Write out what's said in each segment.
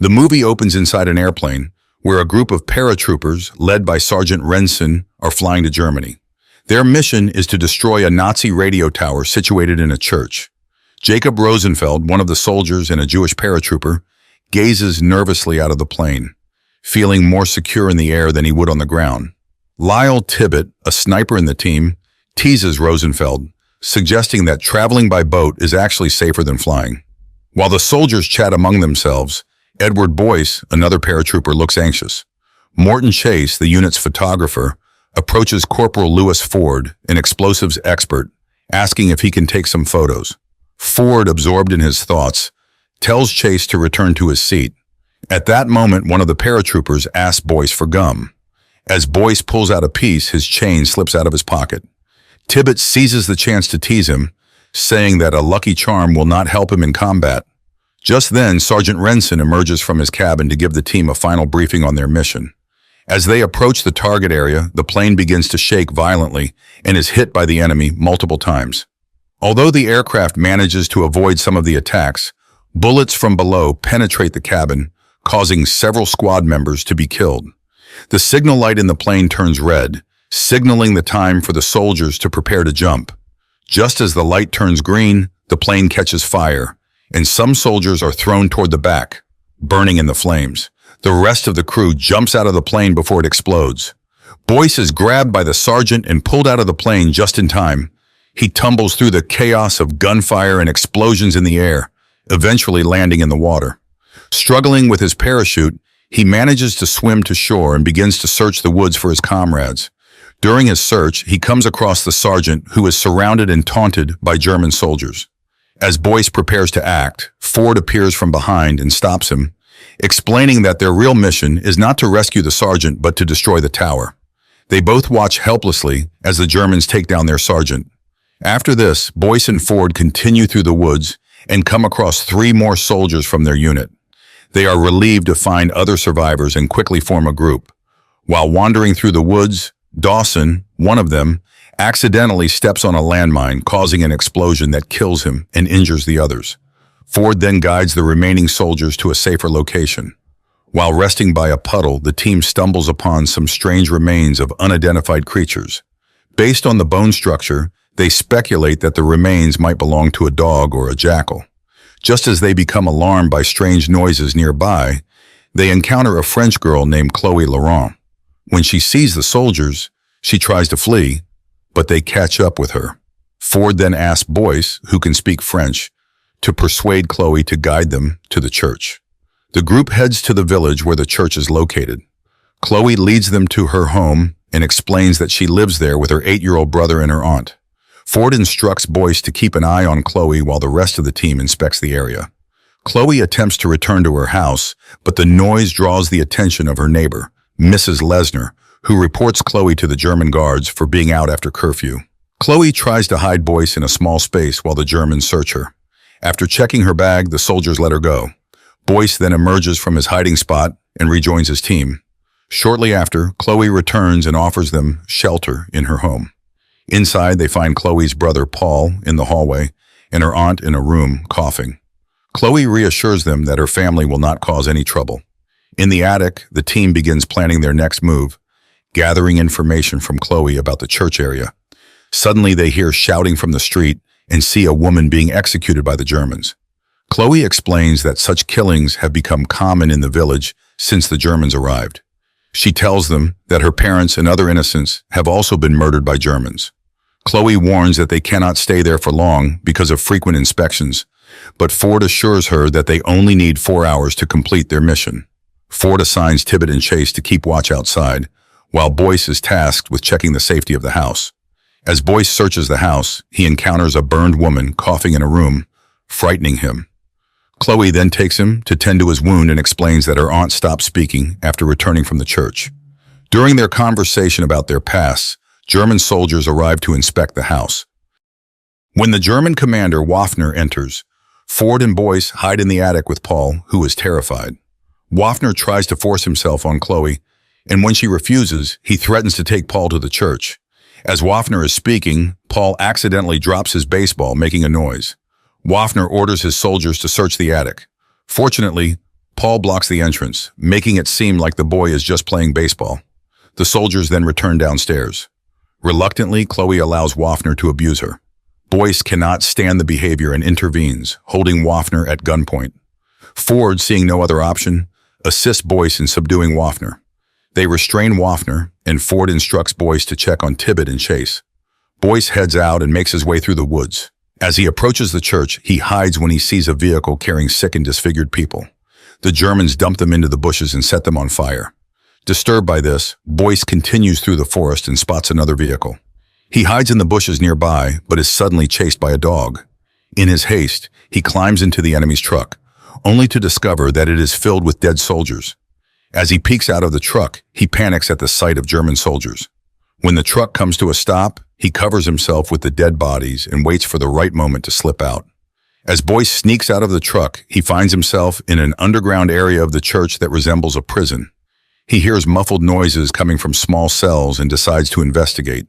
The movie opens inside an airplane, where a group of paratroopers, led by Sergeant Renson, are flying to Germany. Their mission is to destroy a Nazi radio tower situated in a church. Jacob Rosenfeld, one of the soldiers and a Jewish paratrooper, gazes nervously out of the plane, feeling more secure in the air than he would on the ground. Lyle Tibbett, a sniper in the team, teases Rosenfeld, suggesting that traveling by boat is actually safer than flying. While the soldiers chat among themselves, Edward Boyce, another paratrooper, looks anxious. Morton Chase, the unit's photographer, approaches Corporal Lewis Ford, an explosives expert, asking if he can take some photos. Ford, absorbed in his thoughts, tells Chase to return to his seat. At that moment, one of the paratroopers asks Boyce for gum. As Boyce pulls out a piece, his chain slips out of his pocket. Tibbett seizes the chance to tease him, saying that a lucky charm will not help him in combat. Just then, Sergeant Renson emerges from his cabin to give the team a final briefing on their mission. As they approach the target area, the plane begins to shake violently and is hit by the enemy multiple times. Although the aircraft manages to avoid some of the attacks, bullets from below penetrate the cabin, causing several squad members to be killed. The signal light in the plane turns red, signaling the time for the soldiers to prepare to jump. Just as the light turns green, the plane catches fire, and some soldiers are thrown toward the back, burning in the flames. The rest of the crew jumps out of the plane before it explodes. Boyce is grabbed by the sergeant and pulled out of the plane just in time. He tumbles through the chaos of gunfire and explosions in the air, eventually landing in the water. Struggling with his parachute, he manages to swim to shore and begins to search the woods for his comrades. During his search, he comes across the sergeant, who is surrounded and taunted by German soldiers. As Boyce prepares to act, Ford appears from behind and stops him, explaining that their real mission is not to rescue the sergeant but to destroy the tower. They both watch helplessly as the Germans take down their sergeant. After this, Boyce and Ford continue through the woods and come across 3 more soldiers from their unit. They are relieved to find other survivors and quickly form a group. While wandering through the woods, Dawson, one of them, accidentally steps on a landmine, causing an explosion that kills him and injures the others. Ford then guides the remaining soldiers to a safer location. While resting by a puddle, the team stumbles upon some strange remains of unidentified creatures. Based on the bone structure, they speculate that the remains might belong to a dog or a jackal. Just as they become alarmed by strange noises nearby, they encounter a French girl named Chloe Laurent. When she sees the soldiers, she tries to flee, but they catch up with her. Ford then asks Boyce, who can speak French, to persuade Chloe to guide them to the church. The group heads to the village where the church is located. Chloe leads them to her home and explains that she lives there with her 8-year-old brother and her aunt. Ford instructs Boyce to keep an eye on Chloe while the rest of the team inspects the area. Chloe attempts to return to her house, but the noise draws the attention of her neighbor, Mrs. Lesner, who reports Chloe to the German guards for being out after curfew. Chloe tries to hide Boyce in a small space while the Germans search her. After checking her bag, the soldiers let her go. Boyce then emerges from his hiding spot and rejoins his team. Shortly after, Chloe returns and offers them shelter in her home. Inside, they find Chloe's brother Paul in the hallway and her aunt in a room, coughing. Chloe reassures them that her family will not cause any trouble. In the attic, the team begins planning their next move, gathering information from Chloe about the church area. Suddenly, they hear shouting from the street and see a woman being executed by the Germans. Chloe explains that such killings have become common in the village since the Germans arrived. She tells them that her parents and other innocents have also been murdered by Germans. Chloe warns that they cannot stay there for long because of frequent inspections, but Ford assures her that they only need 4 hours to complete their mission. Ford assigns Tibbett and Chase to keep watch outside, while Boyce is tasked with checking the safety of the house. As Boyce searches the house, he encounters a burned woman coughing in a room, frightening him. Chloe then takes him to tend to his wound and explains that her aunt stopped speaking after returning from the church. During their conversation about their pasts, German soldiers arrive to inspect the house. When the German commander Waffner enters, Ford and Boyce hide in the attic with Paul, who is terrified. Waffner tries to force himself on Chloe, and when she refuses, he threatens to take Paul to the church. As Waffner is speaking, Paul accidentally drops his baseball, making a noise. Waffner orders his soldiers to search the attic. Fortunately, Paul blocks the entrance, making it seem like the boy is just playing baseball. The soldiers then return downstairs. Reluctantly, Chloe allows Waffner to abuse her. Boyce cannot stand the behavior and intervenes, holding Waffner at gunpoint. Ford, seeing no other option, assists Boyce in subduing Waffner. They restrain Waffner, and Ford instructs Boyce to check on Tibbet and Chase. Boyce heads out and makes his way through the woods. As he approaches the church, he hides when he sees a vehicle carrying sick and disfigured people. The Germans dump them into the bushes and set them on fire. Disturbed by this, Boyce continues through the forest and spots another vehicle. He hides in the bushes nearby, but is suddenly chased by a dog. In his haste, he climbs into the enemy's truck, only to discover that it is filled with dead soldiers. As he peeks out of the truck, he panics at the sight of German soldiers. When the truck comes to a stop, he covers himself with the dead bodies and waits for the right moment to slip out. As Boyce sneaks out of the truck, he finds himself in an underground area of the church that resembles a prison. He hears muffled noises coming from small cells and decides to investigate.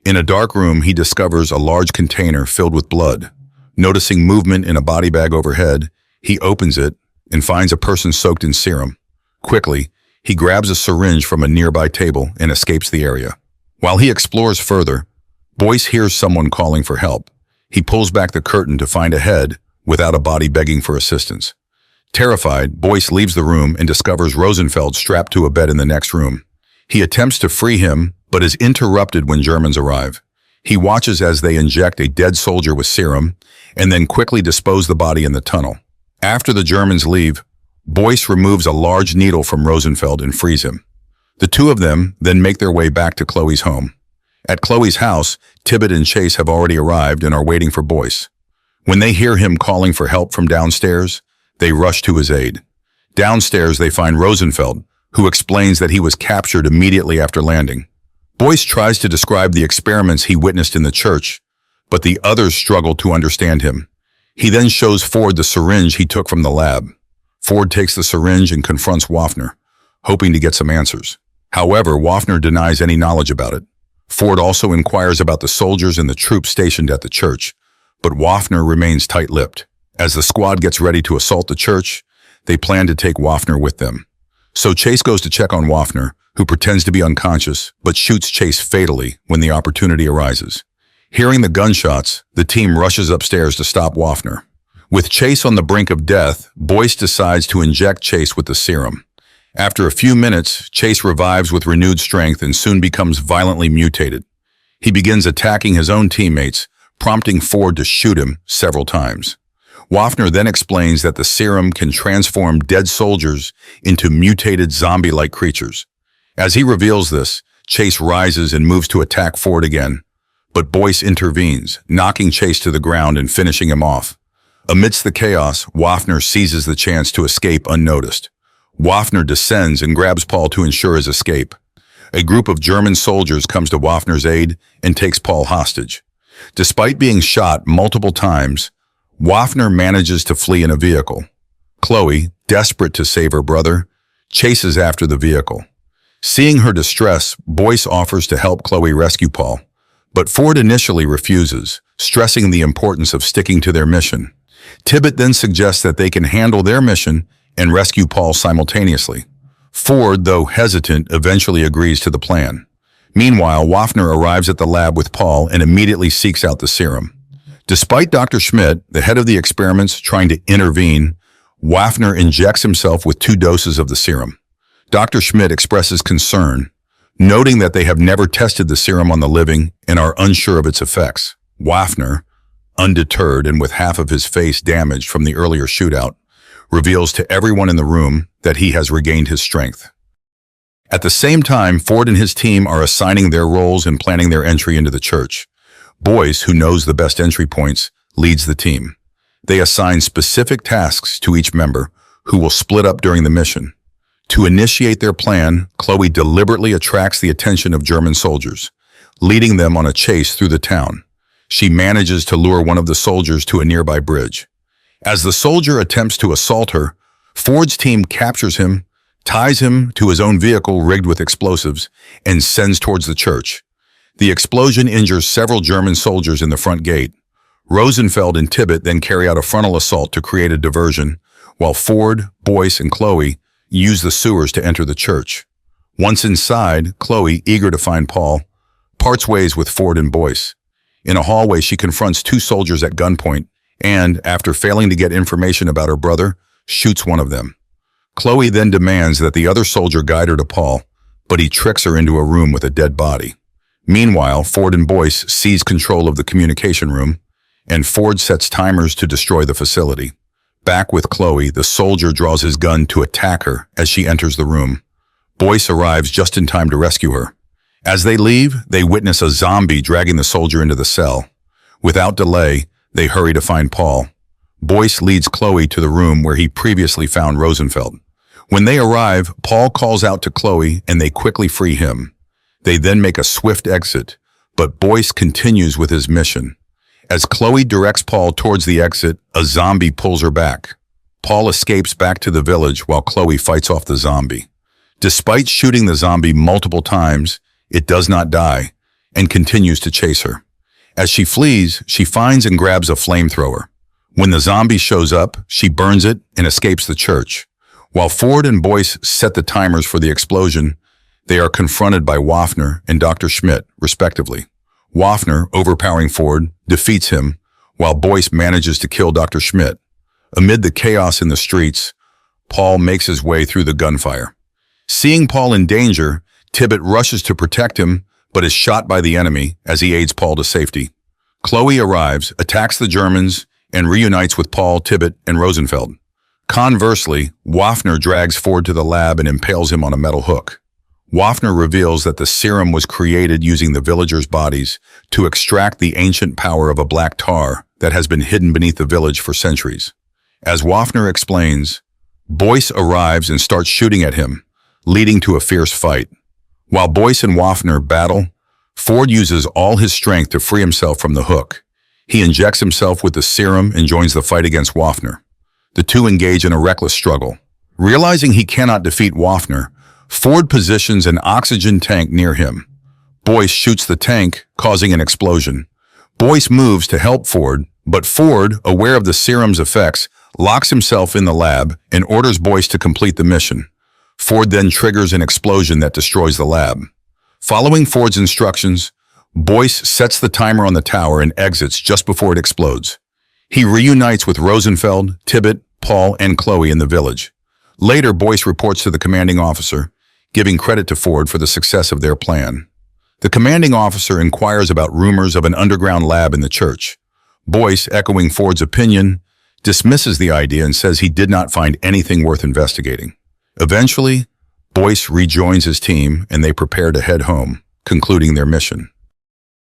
In a dark room, he discovers a large container filled with blood. Noticing movement in a body bag overhead, he opens it and finds a person soaked in serum. Quickly, he grabs a syringe from a nearby table and escapes the area. While he explores further, Boyce hears someone calling for help. He pulls back the curtain to find a head without a body begging for assistance. Terrified, Boyce leaves the room and discovers Rosenfeld strapped to a bed in the next room. He attempts to free him, but is interrupted when Germans arrive. He watches as they inject a dead soldier with serum and then quickly dispose the body in the tunnel. After the Germans leave, Boyce removes a large needle from Rosenfeld and frees him. The two of them then make their way back to Chloe's home. At Chloe's house, Tibbet and Chase have already arrived and are waiting for Boyce. When they hear him calling for help from downstairs, they rush to his aid. Downstairs, they find Rosenfeld, who explains that he was captured immediately after landing. Boyce tries to describe the experiments he witnessed in the church, but the others struggle to understand him. He then shows Ford the syringe he took from the lab. Ford takes the syringe and confronts Waffner, hoping to get some answers. However, Waffner denies any knowledge about it. Ford also inquires about the soldiers and the troops stationed at the church, but Waffner remains tight-lipped. As the squad gets ready to assault the church, they plan to take Waffner with them. So Chase goes to check on Waffner, who pretends to be unconscious, but shoots Chase fatally when the opportunity arises. Hearing the gunshots, the team rushes upstairs to stop Waffner. With Chase on the brink of death, Boyce decides to inject Chase with the serum. After a few minutes, Chase revives with renewed strength and soon becomes violently mutated. He begins attacking his own teammates, prompting Ford to shoot him several times. Waffner then explains that the serum can transform dead soldiers into mutated zombie-like creatures. As he reveals this, Chase rises and moves to attack Ford again, but Boyce intervenes, knocking Chase to the ground and finishing him off. Amidst the chaos, Waffner seizes the chance to escape unnoticed. Waffner descends and grabs Paul to ensure his escape. A group of German soldiers comes to Waffner's aid and takes Paul hostage. Despite being shot multiple times, Waffner manages to flee in a vehicle. Chloe, desperate to save her brother, chases after the vehicle. Seeing her distress, Boyce offers to help Chloe rescue Paul, but Ford initially refuses, stressing the importance of sticking to their mission. Tibbet then suggests that they can handle their mission and rescue Paul simultaneously. Ford, though hesitant, eventually agrees to the plan. Meanwhile, Waffner arrives at the lab with Paul and immediately seeks out the serum. Despite Dr. Schmidt, the head of the experiments, trying to intervene, Waffner injects himself with 2 doses of the serum. Dr. Schmidt expresses concern, noting that they have never tested the serum on the living and are unsure of its effects. Waffner, undeterred and with half of his face damaged from the earlier shootout, reveals to everyone in the room that he has regained his strength. At the same time, Ford and his team are assigning their roles and planning their entry into the church. Boyce, who knows the best entry points, leads the team. They assign specific tasks to each member, who will split up during the mission. To initiate their plan, Chloe deliberately attracts the attention of German soldiers, leading them on a chase through the town. She manages to lure one of the soldiers to a nearby bridge. As the soldier attempts to assault her, Ford's team captures him, ties him to his own vehicle rigged with explosives, and sends towards the church. The explosion injures several German soldiers in the front gate. Rosenfeld and Tibbet then carry out a frontal assault to create a diversion, while Ford, Boyce, and Chloe use the sewers to enter the church. Once inside, Chloe, eager to find Paul, parts ways with Ford and Boyce. In a hallway, she confronts two soldiers at gunpoint and, after failing to get information about her brother, shoots one of them. Chloe then demands that the other soldier guide her to Paul, but he tricks her into a room with a dead body. Meanwhile, Ford and Boyce seize control of the communication room, and Ford sets timers to destroy the facility. Back with Chloe, the soldier draws his gun to attack her as she enters the room. Boyce arrives just in time to rescue her. As they leave, they witness a zombie dragging the soldier into the cell. Without delay, they hurry to find Paul. Boyce leads Chloe to the room where he previously found Rosenfeld. When they arrive, Paul calls out to Chloe and they quickly free him. They then make a swift exit, but Boyce continues with his mission. As Chloe directs Paul towards the exit, a zombie pulls her back. Paul escapes back to the village while Chloe fights off the zombie. Despite shooting the zombie multiple times, it does not die and continues to chase her. As she flees, she finds and grabs a flamethrower. When the zombie shows up, she burns it and escapes the church. While Ford and Boyce set the timers for the explosion, they are confronted by Waffner and Dr. Schmidt, respectively. Waffner, overpowering Ford, defeats him, while Boyce manages to kill Dr. Schmidt. Amid the chaos in the streets, Paul makes his way through the gunfire. Seeing Paul in danger, Tibbet rushes to protect him, but is shot by the enemy as he aids Paul to safety. Chloe arrives, attacks the Germans, and reunites with Paul, Tibbet, and Rosenfeld. Conversely, Waffner drags Ford to the lab and impales him on a metal hook. Waffner reveals that the serum was created using the villagers' bodies to extract the ancient power of a black tar that has been hidden beneath the village for centuries. As Waffner explains, Boyce arrives and starts shooting at him, leading to a fierce fight. While Boyce and Waffner battle, Ford uses all his strength to free himself from the hook. He injects himself with the serum and joins the fight against Waffner. The two engage in a reckless struggle. Realizing he cannot defeat Waffner, Ford positions an oxygen tank near him. Boyce shoots the tank, causing an explosion. Boyce moves to help Ford, but Ford, aware of the serum's effects, locks himself in the lab and orders Boyce to complete the mission. Ford then triggers an explosion that destroys the lab. Following Ford's instructions, Boyce sets the timer on the tower and exits just before it explodes. He reunites with Rosenfeld, Tibbet, Paul, and Chloe in the village. Later, Boyce reports to the commanding officer, giving credit to Ford for the success of their plan. The commanding officer inquires about rumors of an underground lab in the church. Boyce, echoing Ford's opinion, dismisses the idea and says he did not find anything worth investigating. Eventually, Boyce rejoins his team and they prepare to head home, concluding their mission.